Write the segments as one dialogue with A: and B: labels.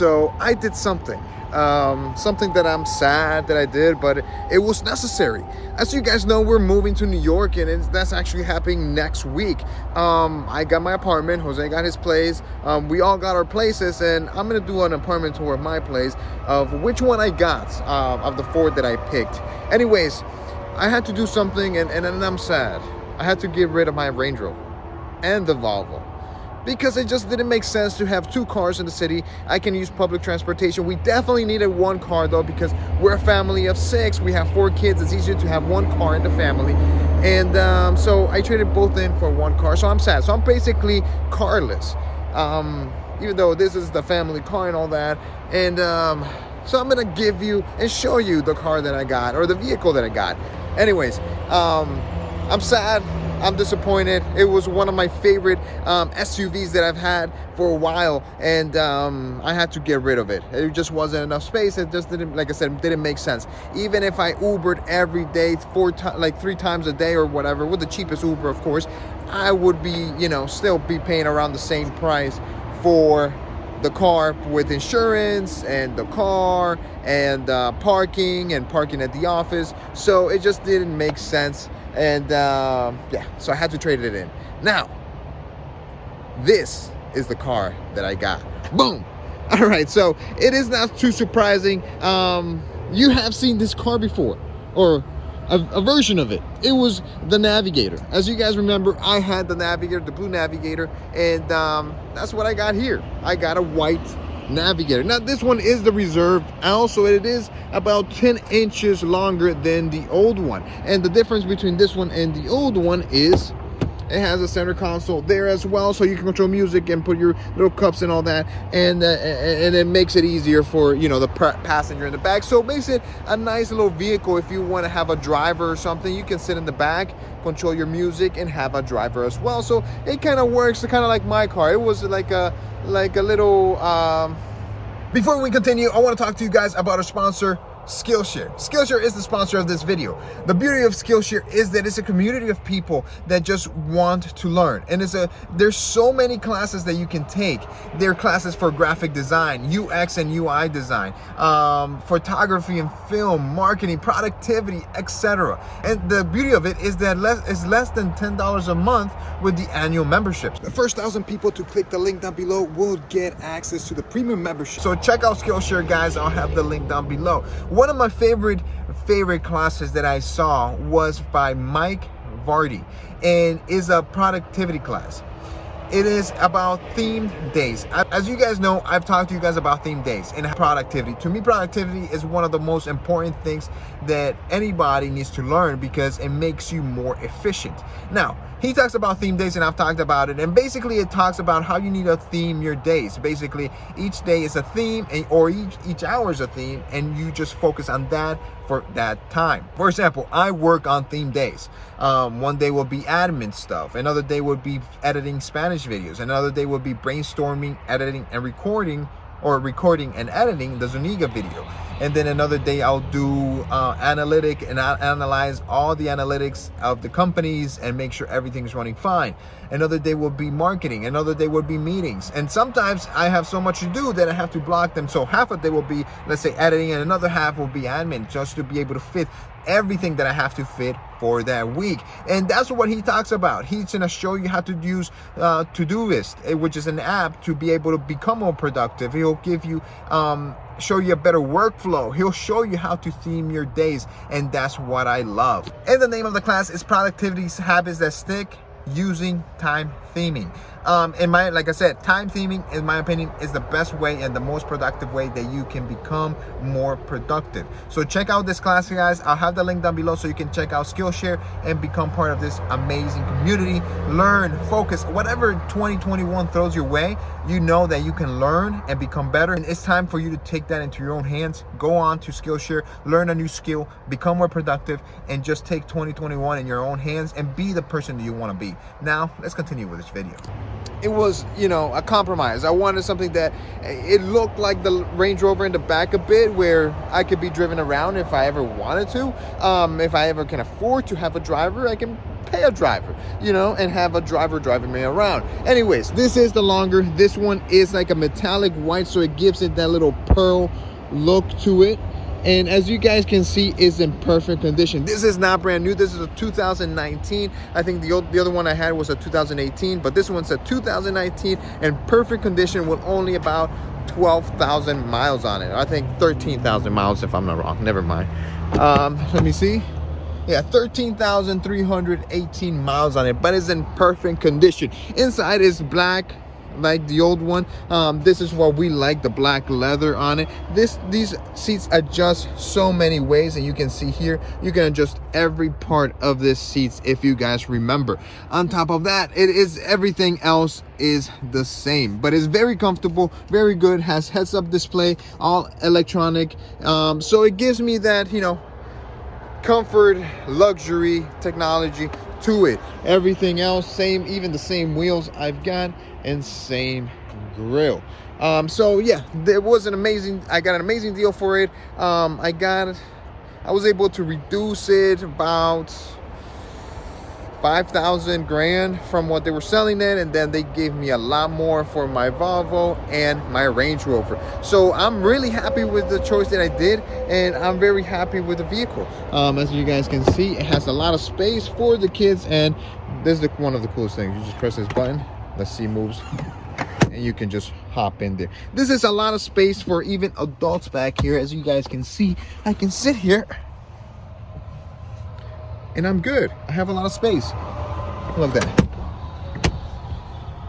A: So I did something. Something that I'm sad that I did, but it was necessary. As you guys know, we're moving to New York, and that's actually happening next week. I got my apartment, Jose got his place, we all got our places, and I'm gonna do an apartment tour of my place of which one I got of the 4 that I picked. Anyways, I had to do something, and I'm sad. I had to get rid of my Range Rover and the Volvo, because it just didn't make sense to have 2 cars in the city. I can use public transportation. We definitely needed 1 car though, because we're a family of 6. We have 4 kids. It's easier to have 1 car in the family. And so I traded both in for 1 car. So I'm sad. So I'm basically carless, even though this is the family car and all that. And so I'm gonna give you and show you the car that I got, or the vehicle that I got. Anyways, I'm sad. I'm disappointed. It was one of my favorite SUVs that I've had for a while, and I had to get rid of it. It just wasn't enough space. It just didn't, like I said, didn't make sense. Even if I Ubered every day, 3 times a day or whatever, with the cheapest Uber, of course, I would be, still be paying around the same price for the car, with insurance and the car and parking at the office. So it just didn't make sense. And yeah, so I had to trade it in. Now, this is the car that I got. Boom. All right, so it is not too surprising. You have seen this car before, or a version of it. It was the Navigator. As you guys remember, I had the Navigator, the blue Navigator, and that's what I got here. I got a white Navigator. Now this one is the Reserve L, so it is about 10 inches longer than the old one. And the difference between this one and the old one is it has a center console there as well, so you can control music and put your little cups and all that, and it makes it easier for the passenger in the back. So it makes it a nice little vehicle. If you want to have a driver or something, you can sit in the back, control your music, and have a driver as well. So it kind of works kind of like my car. It was like a little before we continue, I want to talk to you guys about our sponsor, Skillshare. Skillshare is the sponsor of this video. The beauty of Skillshare is that it's a community of people that just want to learn, and there's so many classes that you can take. There are classes for graphic design, UX and UI design, photography and film, marketing, productivity, etc. And the beauty of it is that it's less than $10 a month with the annual memberships. The first 1,000 people to click the link down below will get access to the premium membership. So check out Skillshare, guys. I'll have the link down below. One of my favorite classes that I saw was by Mike Vardy, and is a productivity class. It is about themed days. As you guys know, I've talked to you guys about themed days and productivity. To me, productivity is one of the most important things that anybody needs to learn, because it makes you more efficient. Now, he talks about theme days, and I've talked about it, and basically it talks about how you need to theme your days. Basically, each day is a theme, or each hour is a theme, and you just focus on that for that time. For example, I work on theme days. One day will be admin stuff, another day would be editing Spanish videos, another day would be brainstorming, editing, and recording and editing the Zuniga video. And then another day I'll do analytic, and I'll analyze all the analytics of the companies and make sure everything's running fine. Another day will be marketing, another day will be meetings. And sometimes I have so much to do that I have to block them. So half a day will be, let's say, editing, and another half will be admin, just to be able to fit everything that I have to fit for that week. And that's what he talks about. He's gonna show you how to use Todoist, which is an app to be able to become more productive. He'll give you show you a better workflow. He'll show you how to theme your days, and that's what I love. And the name of the class is Productivity Habits That Stick, Using Time Theming. Like I said, time theming, in my opinion, is the best way and the most productive way that you can become more productive. So check out this class, guys. I'll have the link down below so you can check out Skillshare and become part of this amazing community. Learn, focus, whatever 2021 throws your way, you know that you can learn and become better. And it's time for you to take that into your own hands. Go on to Skillshare, learn a new skill, become more productive, and just take 2021 in your own hands and be the person that you want to be. Now, let's continue with this video. It was, a compromise. I wanted something that it looked like the Range Rover in the back a bit, where I could be driven around if I ever wanted to. If I ever can afford to have a driver, I can pay a driver, you know, and have a driver driving me around. Anyways, this is the longer. This one is like a metallic white, so it gives it that little pearl look to it. And as you guys can see, it's in perfect condition. This is not brand new. This is a 2019. I think the other one I had was a 2018, but this one's a 2019 and perfect condition with only about 12,000 miles on it. I think 13,000 miles if I'm not wrong. Never mind. Let me see. Yeah, 13,318 miles on it, but it's in perfect condition. Inside is black, like the old one. This is what we like, the black leather on it. These seats adjust so many ways, and you can see here you can adjust every part of this seats if you guys remember. On top of that, everything else is the same, but it's very comfortable, very good. Has heads-up display, all electronic, so it gives me that, you know, comfort, luxury, technology to it. Everything else same, even the same wheels I've got, and same grill. So yeah, there was an amazing, I got an amazing deal for it. I was able to reduce it about 5,000 grand from what they were selling it, and then they gave me a lot more for my Volvo and my Range Rover. So I'm really happy with the choice that I did, and I'm very happy with the vehicle. As you guys can see, it has a lot of space for the kids, and this is one of the coolest things. You just press this button, let's see, moves, and you can just hop in there. This is a lot of space for even adults back here. As you guys can see, I can sit here and I'm good. I have a lot of space. Look at that.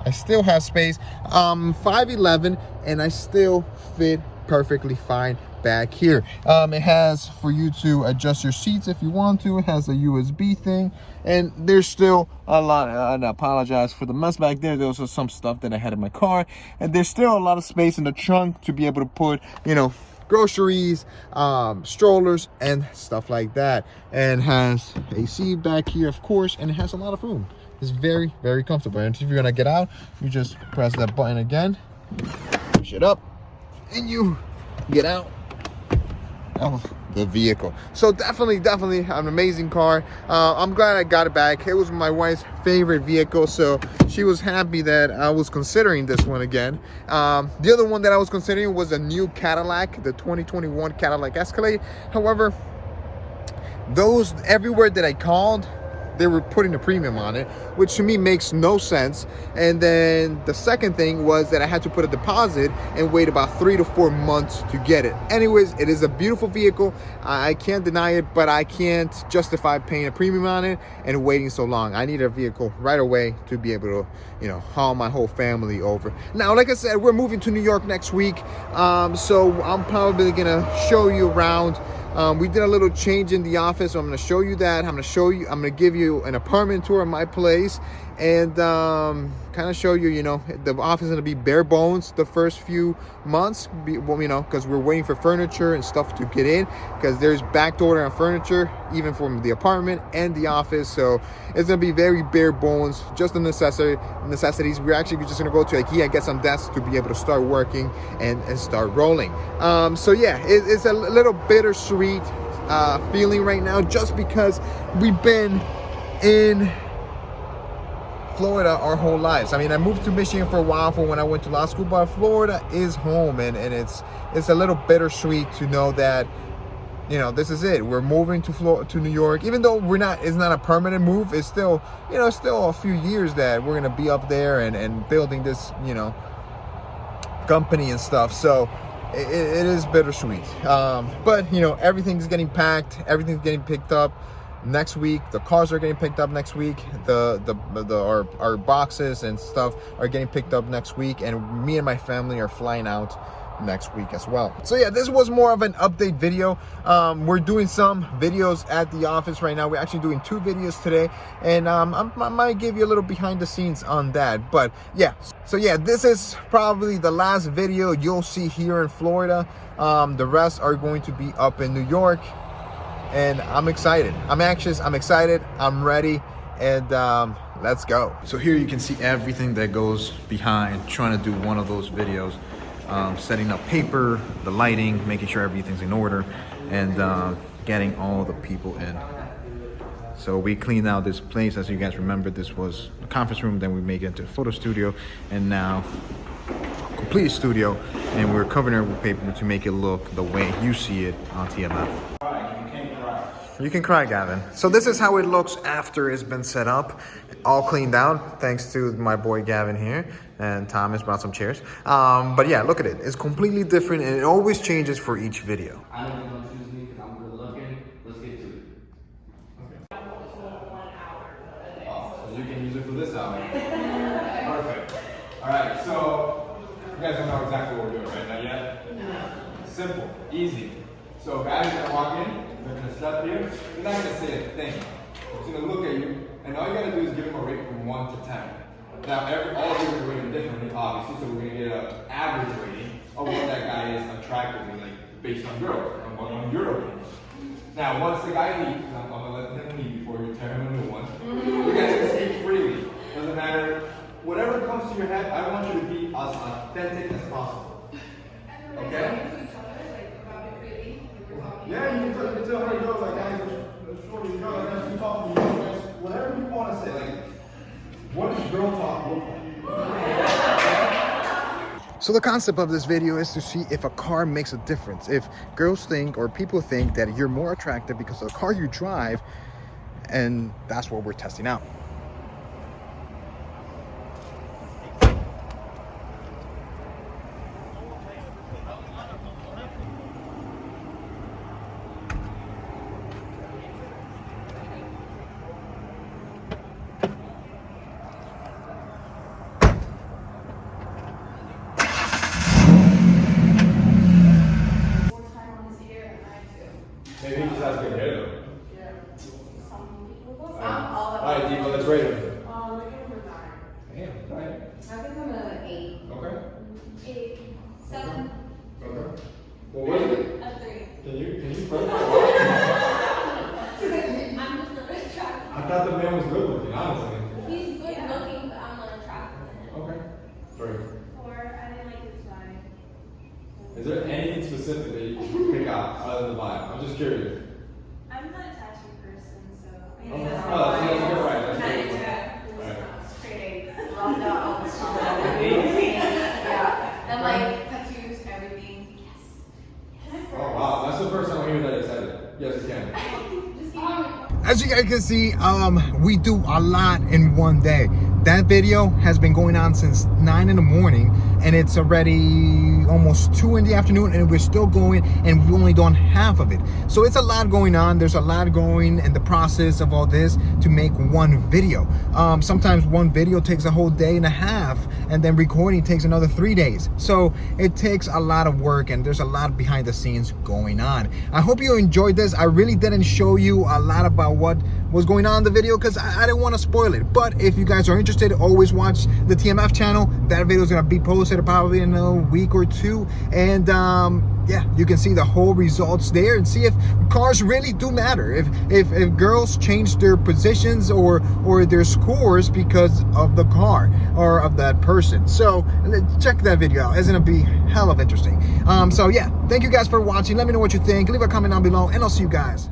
A: I still have space. 5'11", and I still fit perfectly fine back here. It has for you to adjust your seats if you want to. It has a USB thing, and there's still a lot. And I apologize for the mess back there. There was some stuff that I had in my car, and there's still a lot of space in the trunk to be able to put, you know, groceries, strollers, and stuff like that. And has AC back here, of course, and it has a lot of room. It's very, very comfortable. And if you're gonna get out, you just press that button again, push it up, and you get out of the vehicle. So definitely an amazing car. I'm glad I got it back. It was my wife's favorite vehicle, so she was happy that I was considering this one again. The other one that I was considering was a new Cadillac, the 2021 Cadillac Escalade. However, those everywhere that I called, they were putting a premium on it, which to me makes no sense. And then the second thing was that I had to put a deposit and wait about 3 to 4 months to get it. Anyways, it is a beautiful vehicle. I can't deny it, but I can't justify paying a premium on it and waiting so long. I need a vehicle right away to be able to, you know, haul my whole family over. Now, like I said, we're moving to New York next week, so I'm probably gonna show you around. We did a little change in the office, so I'm going to show you that. I'm going to give you an apartment tour of my place, and kind of show you, you know, the office is going to be bare bones the first few months, you know, because we're waiting for furniture and stuff to get in, because there's back order on furniture, even from the apartment and the office. So it's going to be very bare bones, just the necessities. We're actually just going to go to IKEA and get some desks to be able to start working and start rolling. So yeah, it's a little bittersweet feeling right now, just because we've been in Florida our whole lives. I mean, I moved to Michigan for a while for when I went to law school, but Florida is home, and it's a little bittersweet to know that, you know, this is it. We're moving to New York, even though it's not a permanent move. It's still, you know, still a few years that we're gonna be up there and building this, you know, company and stuff. So it is bittersweet. But you know, everything's getting packed, everything's getting picked up next week. The cars are getting picked up next week. Our boxes and stuff are getting picked up next week, and me and my family are flying out next week as well. So yeah, this was more of an update video. We're doing some videos at the office right now. We're actually doing 2 videos today, and I might give you a little behind the scenes on that. But yeah, so yeah, this is probably the last video you'll see here in Florida. The rest are going to be up in New York, and I'm excited. I'm anxious, I'm excited, I'm ready, and let's go. So here you can see everything that goes behind trying to do one of those videos. Setting up paper, the lighting, making sure everything's in order, and getting all the people in So we cleaned out this place. As you guys remember, this was a conference room, then we made it into a photo studio, and now complete studio, and we're covering it with paper to make it look the way you see it on TMF. You can cry, Gavin. So this is how it looks after it's been set up, all cleaned out, thanks to my boy Gavin here, and Thomas brought some chairs. But yeah, look at it. It's completely different, and it always changes for each video.
B: I don't know choose me because I'm good looking. Let's get to it. Okay. Oh, so you can use it for this hour. Perfect. All right, so you guys don't know exactly what we're doing, right? Not yet? No. Simple, easy. So guys are gonna walk in, they're gonna step here, they're not gonna say a thing. They're gonna look at you, and all you gotta do is give them a rate from 1 to 10. Now, all of you are rated differently, obviously, so we're gonna get an average rating of what that guy is attractively, like based on girls, on your opinion. Now, once the guy leaves, I'm gonna let him leave before you tear him a new one. You guys can speak freely. Doesn't matter. Whatever comes to your head, I want you to be as authentic as possible. Okay? Yeah, you can tell her, yo, like, guys, shorty, yo, like, that's you talking to you, guys, whatever you want to say, like, what does girl talk look like?
A: So the concept of this video is to see if a car makes a difference. If girls think or people think that you're more attractive because of the car you drive, and that's what we're testing out.
B: Maybe he just has good hair though.
C: Yeah. Some people.
B: Alright, Diva, let's rate him.
C: Look at him.
B: Damn, right.
C: I think I'm an 8.
B: Okay.
C: 8. 7.
B: Okay. Well, what is it?
C: A 3.
B: Can you
C: I'm just not attracted.
B: I thought the man was good looking, honestly.
C: He's good looking, but I'm not attracted to him.
B: Okay. 3.
C: 4. I didn't like his vibe.
B: Is there anything specific that you can pick out other than the vibe? I'm just curious.
C: I'm not a tattoo person, so.
B: Oh, that's good, right? That's good. Right.
C: Straight 8. Love that. Yeah. And like tattoos, everything. Yes.
B: Oh wow, that's the first time I hear that excited. Yes, you can.
C: Just keep on.
A: As you guys can see, we do a lot in one day. That video has been going on since 9 in the morning, and it's already almost 2 in the afternoon, and we're still going, and we've only done half of it. So it's a lot going on. There's a lot going in the process of all this to make one video. Sometimes one video takes a whole day and a half, and then recording takes another 3 days. So it takes a lot of work, and there's a lot behind the scenes going on. I hope you enjoyed this. I really didn't show you a lot about what was going on in the video because I didn't want to spoil it. But if you guys are interested, always watch the TMF channel. That video is going to be posted probably in a week or 2, and yeah, you can see the whole results there and see if cars really do matter, if girls change their positions or their scores because of the car or of that person. So check that video out. It's gonna be hell of interesting. So yeah, thank you guys for watching. Let me know what you think. Leave a comment down below, and I'll see you guys